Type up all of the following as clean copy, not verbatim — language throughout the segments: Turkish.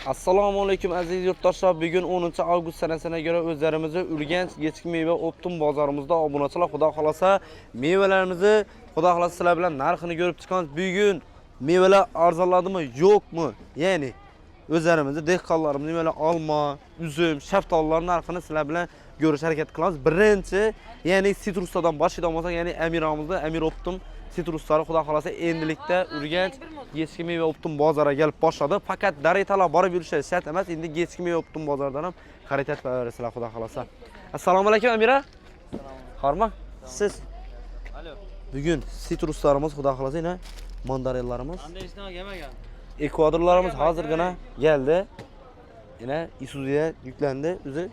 Assalomu alaykum aziz yurtdoshlar. Bugun 10-avgust sanasiga göre o'zlarimizni Urganch yechki meva optim bozorimizda obunachilar xudo xolasa mevalarimizni xudo xolasa sizlar bilan narxini ko'rib chiqamiz. Bugun mevalar arzonladimi, yo'qmi? Ya'ni o'zlarimizni dehqonlarimiz mevalar olma, uzum, shaftolilar narxini sizlar bilan ko'rish harakat qilamiz. Birinchi, ya'ni sitruslardan boshlaydigan bo'lsak, ya'ni Amiramizda Amir optim sitruslari xudo xolasa endilikda Urganch yechki meva optim bozoriga kelib boshladi. Faqat daretalar borib yurishingiz shart emas. Endi yechki meva optim bozoridan ham xarid qilaverasizlar xudo xolasa. Assalomu alaykum Amira. Xorma. Siz? Alo. Bugun sitruslarimiz xudo xolasa yana mandarinlarimiz. Qanday ishdan kelmagan? Ekvadorlarimiz hozirgina keldi. Yana Isuzu'ya yuklendi. O'zi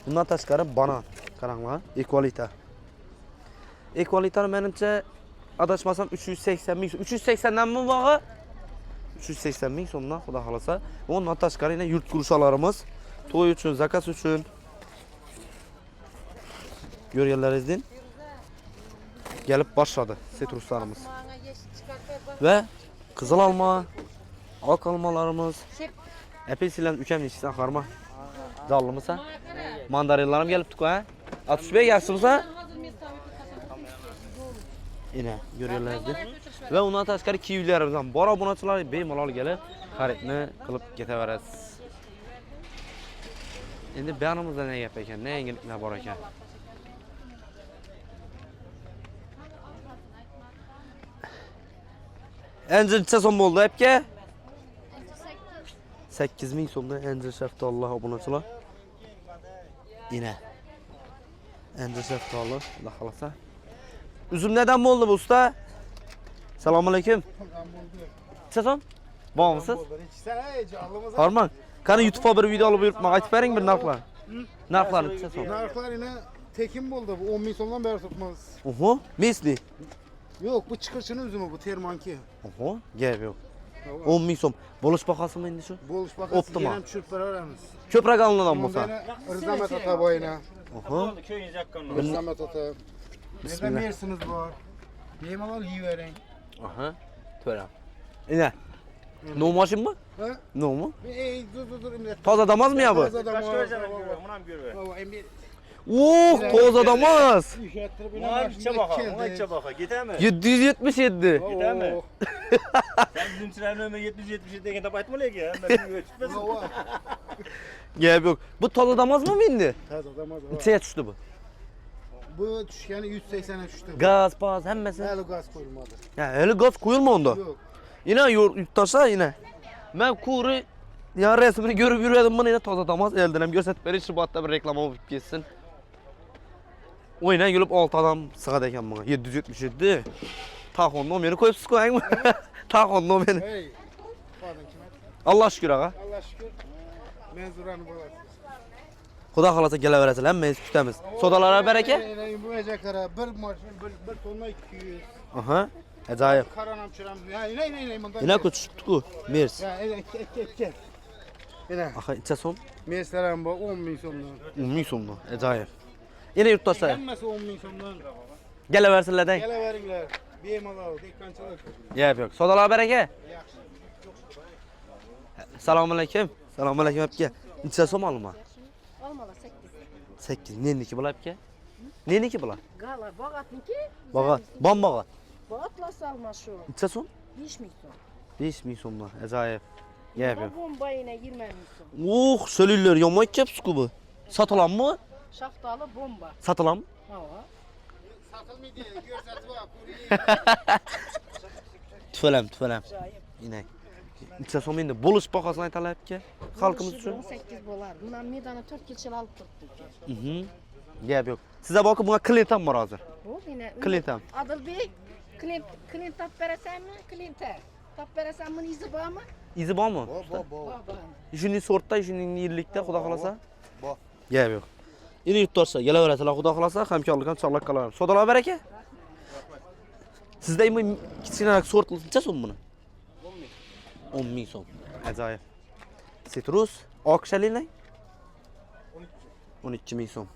bundan tashqari banan, qaranglar, ekvalita. Ekvalitar menimcha adashmasam 380 ming. 380 dan mi bog'i? 380 ming so'mdan xudo xolasa. Bundan tashqari yana yurt kurushalarimiz to'y uchun, zakaz uchun ko'rganlaringizdan kelib boshladi sitruslarimiz. Va qizil olma, oq olmalarimiz, apelsinlar ukam nechta qarma. Dallımısa? Mandarinlarim gelipdi-ku ha? Atışbek yaxshimisa? Yine görüyorlardı. Ve ondan tashqari kivilerimiz ham bor obunachilar bemalol kelib xaridni qilib ketaverasiz. Endi ba'nimizda ne gap ekan, ne yangiliklar bor ekan. Enjilcha so'm bo'ldi aka? 8 ming so'mdan enjil shaftoli obunachilar. Yine enjil shaftoli, xudo xolasa. Üzüm neden oldu bu usta? Selamünaleyküm. Çeson? Var mısınız? Harman. Kanı YouTube'a bir video alıp yurtmak ayıp verin bir narklar. Narklarını çeson. Narklar yine tekim oldu. Bu 10 bin sondan beri tutmaz. Oho. Misli. Yok bu çıkırçının üzümü bu termanki. Oho. Gel yok. 10 bin som. Boluş bakası mı indi şu? Boluş bakası. Optima. Yenem çürpler aramız. Köprek alınan olsa. Rızamet ata boyuna. Oho. Köyün yakkanı. Rızamet ata. Neden yersiniz bu? Yemeler iyi verin. Aha. Tören. Ne? No maşın mı? Ha? No mu? Ey dur. Toz adamaz mı ya bu? Toz adamaz. Kaç göreceğim bunam görme. Baba emir. Toz adamaz. Ona içe baka, ona içe baka. Gider mi? 777. Gider mi? Sen bizim sıranın ömrü 777 degen tap aytma leki ya. Ben ölçmezim. Gel yok. Bu toz adamaz mı bindi? Toz adamaz. İçeye düştü bu. Bu yani 180'e düştü. Gaz, paz, hemmesi. Hele gaz koyulmadı. Ya hele gaz koyulma onda. Yok. Yine yurttaşlar yine. Ben kuru ya resmini görüp yürüyedim bunu yine toz adamaz elden hem gösterip beri şubatta bir reklama olup geçsin. Oyuna gelip 6 adam sığadı eken bana 777. Takonda o beni koyup sıkayım mı? Takonda o beni. Hey. Pardon kime? Allah şükür ağa. Allah şükür. Menzuranı bulasın. Xudo xolasa kelaverasiz, hammangiz kutamiz. Sodalara bereke. Bu ecekara bir maşın bir tonla 200. Aha. Ajoyib. Karanam çıram. Ya ne bundan. Yine tushibdi-ku. Mers. Ya kel. Yine. Aha, icha so'm. Meslerim bu 10 bin sondan. 10 ming so'mdan. Ajoyib. Yine yurtdoshlar. Hammasi 10 bin sondan. Kelaversinlar-dang. Kelaveringlar. Bemalol, dekkanchilik. Yep, yo'q. Sodalar bereke. Assalomu alaykum. Assalomu alaykum aka. Icha so'm olma. Olmalı 8. 8. Neniki bular aka? Neniki bular? Gala boğatniki. Bagat. Bombaga. Boğatla salma şu. Icha so'm? 5 ming so'm. 5 ming so'mdan. Ajoyib. Yep, yo'q. Bomba yine 20 ming so'm. Söylüyorlar yomon kepsiz-ku bu. Satılanmı? Şaftalı bomba. Satılan mı? Hava. Satılmıyor diye görsatı var. Kuriye. Tüfelem. Acayip. Yine. İçe so'm endi boluş bahasini aytalar aka. Xalqimiz uchun. 18 bo'lar. Bundan medani 4 yilchil olib turibdik. Gap yo'q. Sizga bakın buna klientam bor hozir. Bu yine. Klientam. Adilbek, klient tap berasanmi? Klient. Tap berasanmi izi bormi? İzi bormi? Bor. Shunday sortda, shunday yillikda xudo xolasa. Bor. Gap yo'q. Endi yurtdoshlar, kelaverasizlar xudo xolasa, hamkorlik ham chorlab qolaveramiz. Sodalar baraka. Sizda imi kichkinaroq sort qilsa so'm buni? 10 ming so'm. Ajoyib. Sitrus, oq shalina 12 ming so'm.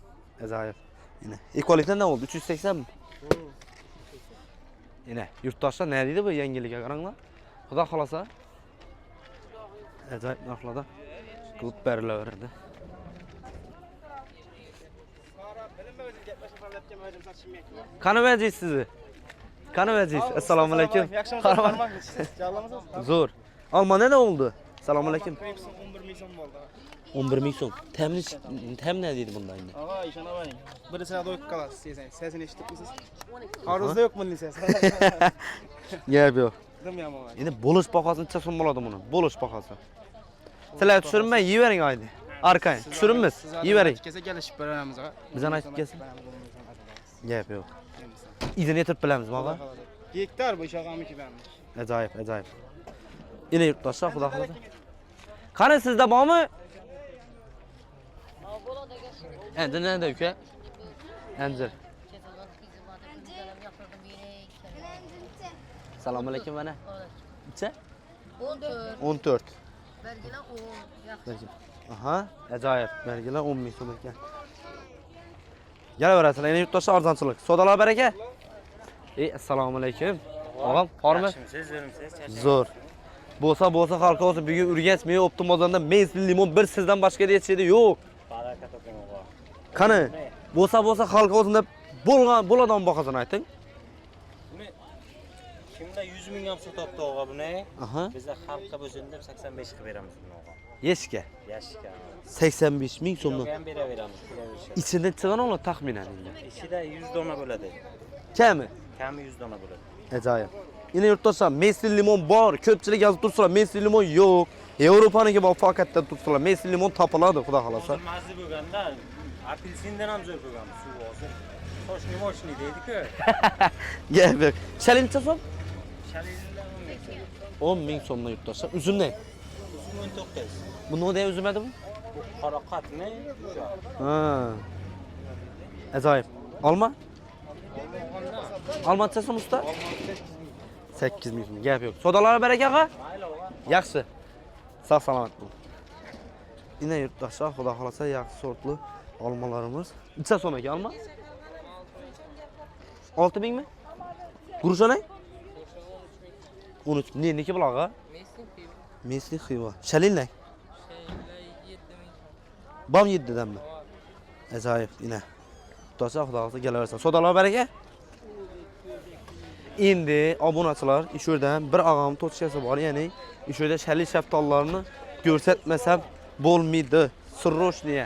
Ajoyib. Yine. Ekvalikdan ne oldu? 380 mi? Yine. Yurtdoshlar ne deydi bu yangilikka qaranglar. Xudo xolasa. Acayip narxlarda qilib berilaveradi. Qani vajingiz sizni? Qani vajingiz? Assalomu alaykum. Zo'r. Alma neda oldu? Assalomu alaykum. 11 ming so'm bo'ldi. 11 ming so'm. Tem ne deydi bunda endi? Ava ishona bering. Birisini do'yib qolasiz, sesini eshitibsiz. Aruzda yo'q bunday ses. Gap yo'q. Dim yomon. Endi bo'lish bahosini necha so'm bo'ladi buni? Bo'lish bahosi. Sizlar tushirmay yeyvering aydi. Arkang, tushirimiz, yeyvering. Kelsa kelishib beramiz. Bizdan aytib kelsin. Gap yo'q. Izini yetirib bilamiz, moga. Gektar bu ishog'amiki beramiz. Ajoyib, ajoyib. Ine yurtdoshlar, xudo xolasa. Qani sizda bormi? Endi nenda uka? Anjir. Assalomu alaykum mana. Necha? 14. Belgilar 10. Yaxshi. Aha, ajoyib. Belgilar 10 ming so'm ekan. Kelaverasizlar, yana yurtdoshlar arzonchilik. Savdolar baraka. Assalomu alaykum. Og'am, bormi? Zo'r. Bo'lsa xalqqa olsa bugun Urganch meva optim bozorida Messi limon bir sizdan boshqa deyishdi yo'q. Baraka toping o'g'il. Qani? Bo'lsa xalqqa olsin deb bo'ladigan bahosini ayting. Buni kimda 100 ming ham sotibdi o'g'il buni? Aha. Bizda xalqqa bo'lsin deb 85 qilib beramiz buni o'g'il. Yeshga Yashika. 85 ming so'mdan. Ham beraveramiz, kelaverishadi. Ichida nechadan oladi taxminan endi? Ichida 100 dona bo'ladi. Kami? Kami 100 dona bo'ladi. Ajoyib. Yine yurtdoshlar, Messi limon bor. Ko'pchilik yozib tursalar, Messi limon yo'q. Yevropaniki bor faqatdan tursalar, Messi limon topiladi, xudo xolasa. Hozir mazza bo'lganda apelsindan ham zo'r bo'lganmiz suv hozir. Toshni moshni deydi-ku. Gap yo'q. Shalin necha so'm? Shalindan 10 ming so'mdan yurtdoshlar. Uzumni. Uzum 19. Bu nodaya uzum edi bu? Bu qora qatni shu. Ha. Ajoyib. Olma? Olma necha so'm usta? 8 ming so'm. Gap yo'q. Savdolar baraka qa? Mayli o'g'il. Yaxshi. Sog' salomat bo'ling. Ina yurtdoshlar, xudo xolasa yaxshi sortli olmalarimiz. Necha so'm ekan olma? 6 mingmi? Guruchonang? 13. Niki buloqa? Messi xiva. Shalinlang? Bom 7 danmi? Ajoyib, ina. Yurtdoshlar, xudo xolasa kelaversin. Savdolar baraka? Endi obunachilar ish yerdan bir og'am to'tishasi bor, ya'ni ish yerda shali shaftollarni ko'rsatmasam bo'lmaydi. Sirroshniya.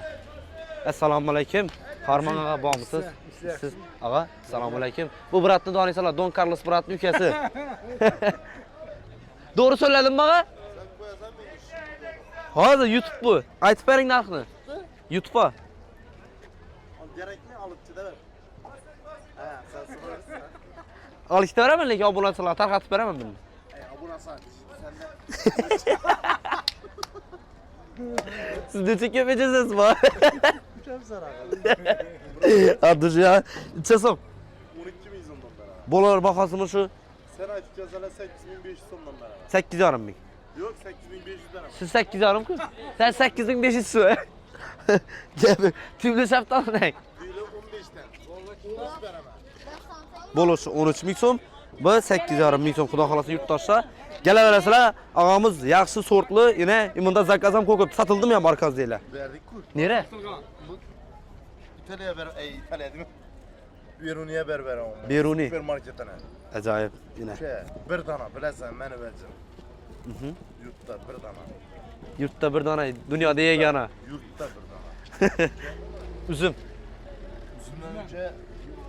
Assalomu alaykum. Farmon og'a bormisiz? Siz og'a, assalomu alaykum. Bu bratni doningizlar, Don Carlos bratni ukasi. To'g'ri so'zladimmi og'a? Hozir YouTube bu. Aytib bering narxni. YouTube. Kerakmi olibchi-da. Ha, sen Olishda beraman, lekin obunachilar tarqatib beraman buni. obunasan. Siz necha ko'p echasiz bu? Ucham saraga. Abduja, necha so'm? 12 ming so'mdan beraman. Bo'lar bahosimi shu Sen aytgansizlar 8500 so'mdan beraman. 8,5 ming. Yo'q, 8500 beraman. Siz 8,5 ku? Sen 8500 su. Gap, tüylü şaftan ne? Tüylü 15'ten. Sonra 15 beraman. Bolosu 13 ming so'm, bu 8,5 ming so'm. Xudo xolasa yurtdoshlar, kelaverasizlar. Og'amiz yaxshi sortli, yana imunda zakaz ham ko'p satildimi ham markazdaylar. Berdik-ku. Nere? İtalya ber, İtalya değil mi? Beruni'ye beraman. Beruni. Süpermarketine. Acayip yine. Bir dana bilasan meni versin. Yurtta bir dana. Yurtda bir dana, dunyoda yegana. Yurtta bir dana. Üzüm. Üzümden önce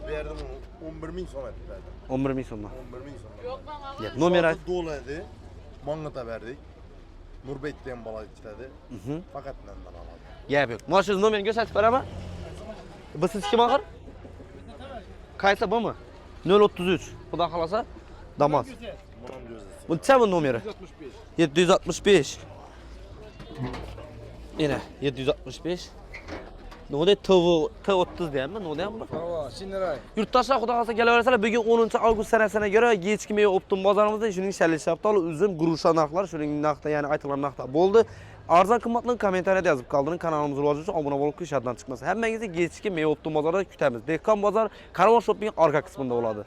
verdim onu 11 ming so'm ettiler. 11 ming so'm. 11 ming so'm. Gap, nomer ayt. Dolu edi. Mangata verdik. Nurbek diyen bala istedi. Fakat benden aladı. Gap yo'q. Mana shu nomerini ko'rsatib beraman. Bu siz kim axir? Qaysi bumi? 033. Xudo xolasa Damas. Bunun gözü. Bu necha bu nomeri? 765. Yine 765. Node T30 deyapmi? Node ham bor. Bravo, Shinray. Yurtdoshlar, xudo xolasa kelaverasizlar. Bugun 10 avgust sanasiga ko'ra Yechki meva optim bozorimizda shuning shali shaftoli, uzum, gurusha narxlar, shuning narxda, ya'ni aytilgan narxda bo'ldi. Arzon qimmatni kommentariyada yozib qoldiring. Kanalimizga rivoji uchun obuna bo'lib qo'yish yoddan chiqmasin. Hammangizni Yechki meva optim bozorida kutamiz. Dehqon bozor Karvon shopping orqa qismida bo'ladi.